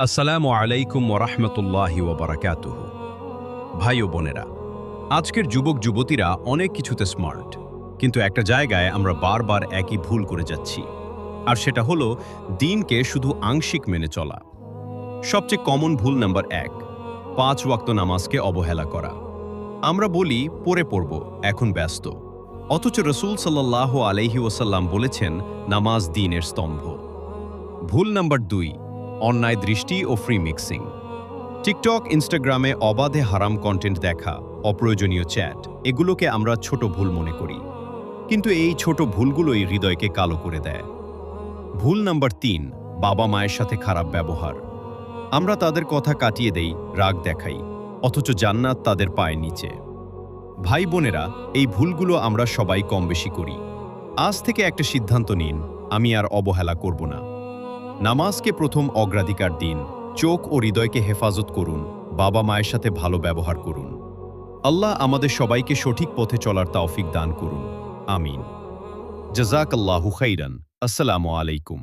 আসসালামু আলাইকুম ওরহমতুল্লাহি ওবরাকাতুহু। ভাই ও বোনেরা, আজকের যুবক যুবতীরা অনেক কিছুতে স্মার্ট, কিন্তু একটা জায়গায় আমরা বারবার একই ভুল করে যাচ্ছি, আর সেটা হলো দিনকে শুধু আংশিক মেনে চলা। সবচেয়ে কমন ভুল নাম্বার ১, ৫ ওয়াক্ত নামাজকে অবহেলা করা। আমরা বলি পড়ে পড়ব, এখন ব্যস্ত, অথচ রসূল সাল্লাল্লাহু আলাইহি ওয়াসাল্লাম বলেছেন নামাজ দ্বীনের স্তম্ভ। ভুল নাম্বার ২, অন্যায় দৃষ্টি ও ফ্রি মিক্সিং। টিকটক, ইনস্টাগ্রামে অবাধে হারাম কন্টেন্ট দেখা, অপ্রয়োজনীয় চ্যাট, এগুলোকে আমরা ছোট ভুল মনে করি, কিন্তু এই ছোট ভুলগুলোই হৃদয়কে কালো করে দেয়। ভুল নাম্বার ৩, বাবা মায়ের সাথে খারাপ ব্যবহার। আমরা তাদের কথা কাটিয়ে দেই, রাগ দেখাই, অথচ জান্নাত তাদের পায়ের নিচে। ভাই বোনেরা, এই ভুলগুলো আমরা সবাই কম বেশি করি। আজ থেকে একটা সিদ্ধান্ত নিন, আমি আর অবহেলা করব না। নামাজকে প্রথম অগ্রাধিকার দিন, চোখ ও হৃদয়কে হেফাজত করুন, বাবা মায়ের সাথে ভালো ব্যবহার করুন। আল্লাহ আমাদের সবাইকে সঠিক পথে চলার তৌফিক দান করুন। আমিন। জাযাকাল্লাহু খাইরান। আসসালামু আলাইকুম।